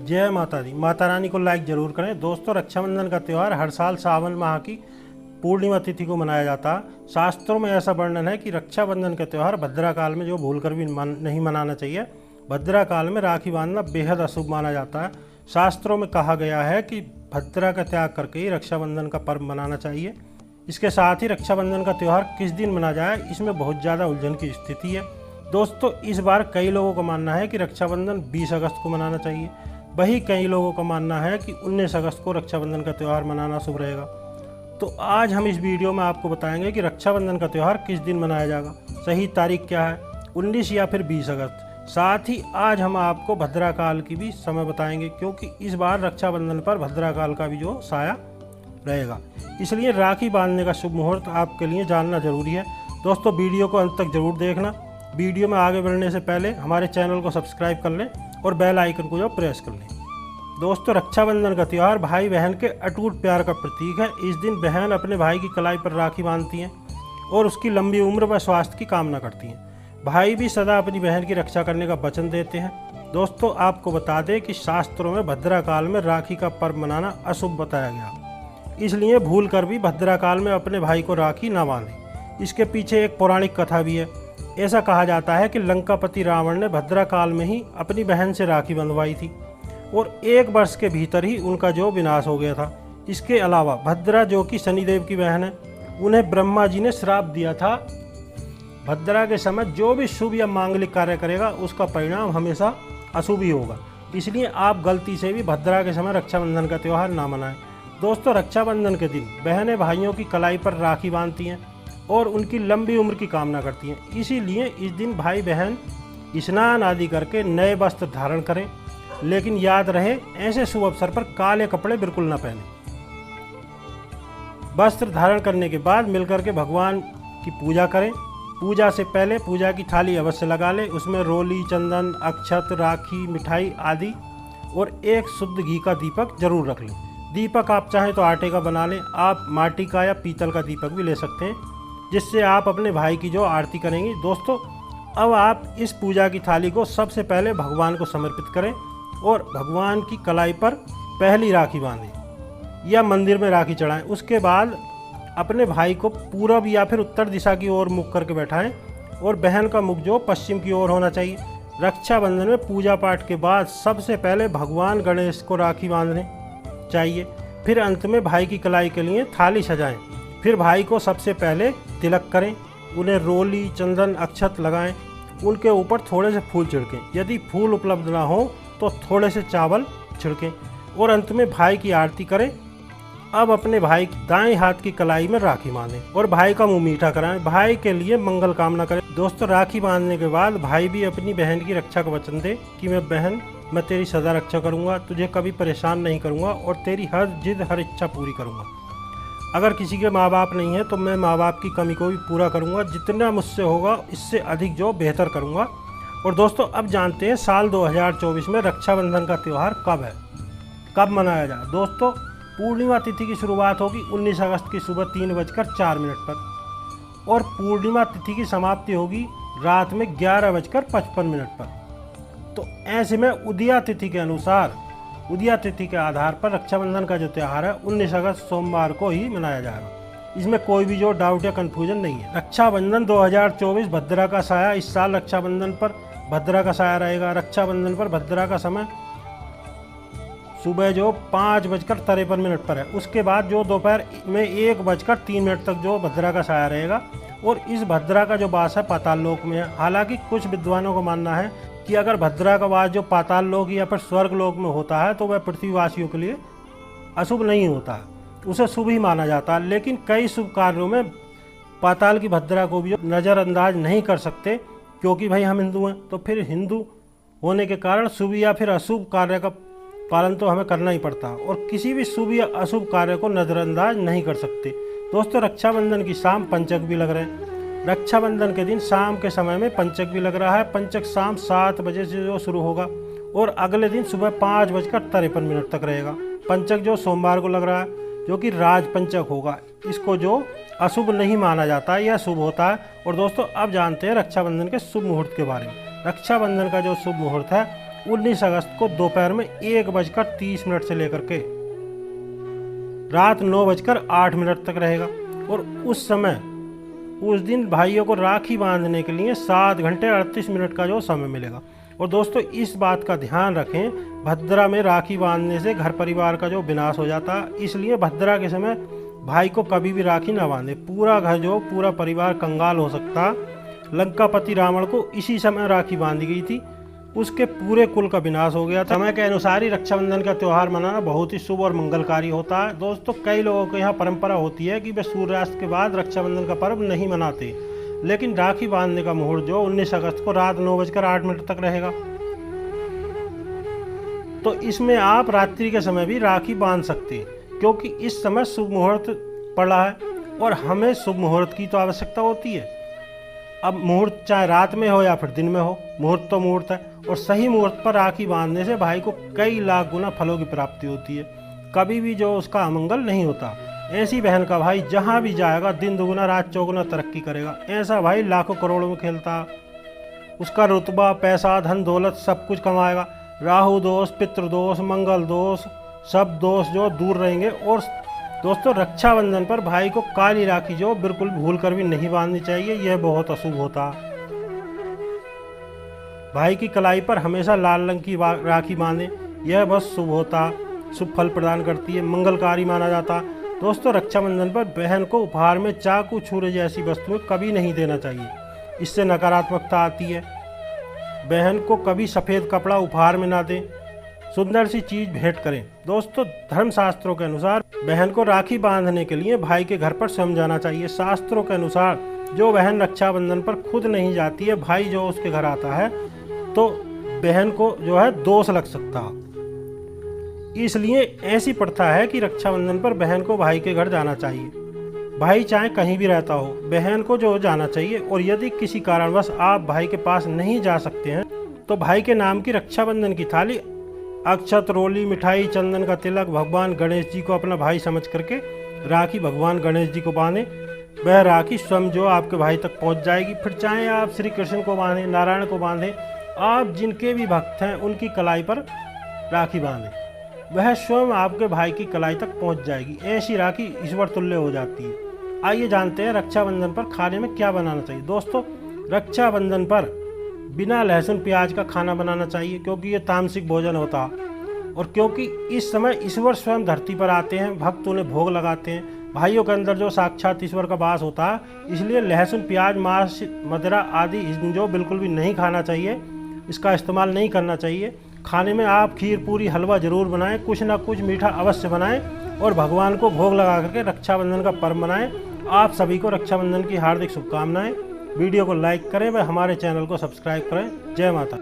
जय माता दी। माता रानी को लाइक जरूर करें। दोस्तों, रक्षाबंधन का त्यौहार हर साल सावन माह की पूर्णिमा तिथि को मनाया जाता है। शास्त्रों में ऐसा वर्णन है कि रक्षाबंधन का त्यौहार भद्रा काल में जो भूलकर भी नहीं मनाना चाहिए। भद्रा काल में राखी बांधना बेहद अशुभ माना जाता है। शास्त्रों में कहा गया है कि भद्रा का त्याग करके ही रक्षाबंधन का पर्व मनाना चाहिए। इसके साथ ही रक्षाबंधन का त्यौहार किस दिन मनाया जाए, इसमें बहुत ज़्यादा उलझन की स्थिति है। दोस्तों, इस बार कई लोगों का मानना है कि रक्षाबंधन 20 अगस्त को मनाना चाहिए। वही कई लोगों का मानना है कि 19 अगस्त को रक्षाबंधन का त्यौहार मनाना शुभ रहेगा। तो आज हम इस वीडियो में आपको बताएंगे कि रक्षाबंधन का त्यौहार किस दिन मनाया जाएगा, सही तारीख क्या है, 19 या फिर 20 अगस्त। साथ ही आज हम आपको भद्रा काल की भी समय बताएंगे, क्योंकि इस बार रक्षाबंधन पर भद्रा काल का भी जो साया रहेगा, इसलिए राखी बांधने का शुभ मुहूर्त आपके लिए जानना जरूरी है। दोस्तों, वीडियो को अंत तक जरूर देखना। वीडियो में आगे बढ़ने से पहले हमारे चैनल को सब्सक्राइब कर लें और बेल आइकन को जो प्रेस कर लें। दोस्तों, रक्षाबंधन का त्यौहार भाई बहन के अटूट प्यार का प्रतीक है। इस दिन बहन अपने भाई की कलाई पर राखी बांधती हैं और उसकी लंबी उम्र व स्वास्थ्य की कामना करती हैं। भाई भी सदा अपनी बहन की रक्षा करने का वचन देते हैं। दोस्तों, आपको बता दें कि शास्त्रों में भद्रा काल में राखी का पर्व मनाना अशुभ बताया गया, इसलिए भूल कर भी भद्रा काल में अपने भाई को राखी ना बांधें। इसके पीछे एक पौराणिक कथा भी है। ऐसा कहा जाता है कि लंकापति रावण ने भद्रा काल में ही अपनी बहन से राखी बंधवाई थी और 1 वर्ष के भीतर ही उनका जो विनाश हो गया था। इसके अलावा भद्रा, जो कि शनिदेव की बहन है, उन्हें ब्रह्मा जी ने श्राप दिया था। भद्रा के समय जो भी शुभ या मांगलिक कार्य करेगा उसका परिणाम हमेशा अशुभ ही होगा। इसलिए आप गलती से भी भद्रा के समय रक्षाबंधन का त्यौहार ना मनाएं। दोस्तों, रक्षाबंधन के दिन बहनें भाइयों की कलाई पर राखी बांधती हैं और उनकी लंबी उम्र की कामना करती हैं। इसीलिए इस दिन भाई बहन स्नान आदि करके नए वस्त्र धारण करें, लेकिन याद रहे ऐसे शुभ अवसर पर काले कपड़े बिल्कुल न पहनें। वस्त्र धारण करने के बाद मिलकर के भगवान की पूजा करें। पूजा से पहले पूजा की थाली अवश्य लगा लें। उसमें रोली, चंदन, अक्षत, राखी, मिठाई आदि और एक शुद्ध घी का दीपक जरूर रख लें। दीपक आप चाहें तो आटे का बना लें। आप माटी का या पीतल का दीपक भी ले सकते हैं, जिससे आप अपने भाई की जो आरती करेंगे। दोस्तों, अब आप इस पूजा की थाली को सबसे पहले भगवान को समर्पित करें और भगवान की कलाई पर पहली राखी बांधें या मंदिर में राखी चढ़ाएं। उसके बाद अपने भाई को पूरब या फिर उत्तर दिशा की ओर मुख करके बैठाएं और बहन का मुख जो पश्चिम की ओर होना चाहिए। रक्षाबंधन में पूजा पाठ के बाद सबसे पहले भगवान गणेश को राखी बांधने चाहिए। फिर अंत में भाई की कलाई के लिए थाली सजाएं। फिर भाई को सबसे पहले तिलक करें, उन्हें रोली, चंदन, अक्षत लगाएं, उनके ऊपर थोड़े से फूल छिड़कें। यदि फूल उपलब्ध ना हो तो थोड़े से चावल छिड़कें और अंत में भाई की आरती करें। अब अपने भाई की दाएं हाथ की कलाई में राखी बांधें और भाई का मुंह मीठा कराएं। भाई के लिए मंगल कामना करें। दोस्तों, राखी बांधने के बाद भाई भी अपनी बहन की रक्षा का वचन दे कि मैं तेरी सदा रक्षा करूंगा, तुझे कभी परेशान नहीं करूंगा और तेरी हर जिद, हर इच्छा पूरी करूंगा। अगर किसी के माँ बाप नहीं है तो मैं माँ बाप की कमी को भी पूरा करूंगा। जितना मुझसे होगा इससे अधिक जो बेहतर करूंगा। और दोस्तों, अब जानते हैं साल 2024 में रक्षाबंधन का त्यौहार कब है, कब मनाया जाए। दोस्तों, पूर्णिमा तिथि की शुरुआत होगी 19 अगस्त की सुबह 3:04 पर और पूर्णिमा तिथि की समाप्ति होगी रात में 11:55 पर। तो ऐसे में उदया तिथि के अनुसार, उदया तिथि के आधार पर रक्षाबंधन का जो त्यौहार है 19 अगस्त सोमवार को ही मनाया जाएगा। इसमें कोई भी जो डाउट या कन्फ्यूजन नहीं है। रक्षाबंधन 2024 भद्रा का साया। इस साल रक्षाबंधन पर भद्रा का साया रहेगा। रक्षाबंधन पर भद्रा का समय सुबह जो 5:53 पर है। उसके बाद जो दोपहर में 1:03 तक जो भद्रा का साया रहेगा और इस भद्रा का जो वास है पाताल लोक में है। हालांकि कुछ विद्वानों का मानना है कि अगर भद्रा का वास जो पाताल लोक या फिर स्वर्ग लोक में होता है तो वह पृथ्वीवासियों के लिए अशुभ नहीं होता है, उसे शुभ ही माना जाता है। लेकिन कई शुभ कार्यों में पाताल की भद्रा को भी नज़रअंदाज नहीं कर सकते, क्योंकि भाई हम हिंदू हैं, तो फिर हिंदू होने के कारण शुभ या फिर अशुभ कार्य का पालन तो हमें करना ही पड़ता है और किसी भी शुभ या अशुभ कार्य को नज़रअंदाज नहीं कर सकते। दोस्तों, रक्षाबंधन की शाम पंचक भी लग रहे हैं। रक्षाबंधन के दिन शाम के समय में पंचक भी लग रहा है। पंचक शाम 7 बजे से जो शुरू होगा और अगले दिन सुबह 5:53 तक रहेगा। पंचक जो सोमवार को लग रहा है, जो कि राज पंचक होगा, इसको जो अशुभ नहीं माना जाता, यह शुभ होता है। और दोस्तों, अब जानते हैं रक्षाबंधन के शुभ मुहूर्त के बारे में। रक्षाबंधन का जो शुभ मुहूर्त है 19 अगस्त को दोपहर में 1:30 से लेकर के रात 9:08 तक रहेगा। और उस समय उस दिन भाइयों को राखी बांधने के लिए 7 घंटे 38 मिनट का जो समय मिलेगा। और दोस्तों इस बात का ध्यान रखें, भद्रा में राखी बांधने से घर परिवार का जो विनाश हो जाता है, इसलिए भद्रा के समय भाई को कभी भी राखी ना बांधे। पूरा घर जो पूरा परिवार कंगाल हो सकता। लंकापति रावण को इसी समय राखी बांधी गई थी, उसके पूरे कुल का विनाश हो गया था। समय के अनुसार ही रक्षाबंधन का त्यौहार मनाना बहुत ही शुभ और मंगलकारी होता है। दोस्तों कई लोगों के यहाँ परंपरा होती है कि वे सूर्यास्त के बाद रक्षाबंधन का पर्व नहीं मनाते, लेकिन राखी बांधने का मुहूर्त जो 19 अगस्त को रात 9:08 तक रहेगा। तो इसमें आप रात्रि के समय भी राखी बांध सकते हैं, क्योंकि इस समय शुभ मुहूर्त पड़ा है और हमें शुभ मुहूर्त की तो आवश्यकता होती है। अब मुहूर्त चाहे रात में हो या फिर दिन में हो, मुहूर्त तो मुहूर्त है। और सही मुहूर्त पर राखी बांधने से भाई को कई लाख गुना फलों की प्राप्ति होती है, कभी भी जो उसका अमंगल नहीं होता। ऐसी बहन का भाई जहाँ भी जाएगा दिन दुगुना रात चौगुना तरक्की करेगा। ऐसा भाई लाखों करोड़ों में खेलता, उसका रुतबा पैसा धन दौलत सब कुछ कमाएगा। राहु दोष, पितृदोष, मंगल दोष, सब दोष जो दूर रहेंगे। और दोस्तों रक्षाबंधन पर भाई को काली राखी जो बिल्कुल भूल कर भी नहीं बांधनी चाहिए, यह बहुत अशुभ होता। भाई की कलाई पर हमेशा लाल रंग की राखी बांधें, यह बहुत शुभ होता, शुभ फल प्रदान करती है, मंगलकारी माना जाता। दोस्तों रक्षाबंधन पर बहन को उपहार में चाकू छुरे जैसी वस्तुएं कभी नहीं देना चाहिए, इससे नकारात्मकता आती है। बहन को कभी सफ़ेद कपड़ा उपहार में ना दें, सुंदर सी चीज़ भेंट करें। दोस्तों धर्मशास्त्रों के अनुसार बहन को राखी बांधने के लिए भाई के घर पर स्वयं जाना चाहिए। शास्त्रों के अनुसार जो बहन रक्षाबंधन पर खुद नहीं जाती है, भाई जो उसके घर आता है, तो बहन को जो है दोष लग सकता है। इसलिए ऐसी प्रथा है कि रक्षाबंधन पर बहन को भाई के घर जाना चाहिए। भाई चाहे कहीं भी रहता हो, बहन को जो जाना चाहिए। और यदि किसी कारणवश आप भाई के पास नहीं जा सकते हैं, तो भाई के नाम की रक्षाबंधन की थाली, अक्षत, रोली, मिठाई, चंदन का तिलक भगवान गणेश जी को अपना भाई समझ करके राखी भगवान गणेश जी को बांधें। वह राखी स्वयं जो आपके भाई तक पहुंच जाएगी। फिर चाहे आप श्री कृष्ण को बांधें, नारायण को बांधें, आप जिनके भी भक्त हैं उनकी कलाई पर राखी बांधें, वह स्वयं आपके भाई की कलाई तक पहुंच जाएगी। ऐसी राखी ईश्वर तुल्य हो जाती है। आइए जानते हैं रक्षाबंधन पर खाने में क्या बनाना चाहिए। दोस्तों रक्षाबंधन पर बिना लहसुन प्याज का खाना बनाना चाहिए, क्योंकि ये तामसिक भोजन होता है। और क्योंकि इस समय ईश्वर स्वयं धरती पर आते हैं, भक्त उन्हें भोग लगाते हैं, भाइयों के अंदर जो साक्षात ईश्वर का वास होता है, इसलिए लहसुन प्याज मांस मदिरा आदि जो बिल्कुल भी नहीं खाना चाहिए, इसका इस्तेमाल नहीं करना चाहिए। खाने में आप खीर पूरी हलवा ज़रूर बनाएं, कुछ ना कुछ मीठा अवश्य बनाएं और भगवान को भोग लगा करके रक्षाबंधन का पर्व मनाएं। आप सभी को रक्षाबंधन की हार्दिक शुभकामनाएं। वीडियो को लाइक करें व हमारे चैनल को सब्सक्राइब करें। जय माता।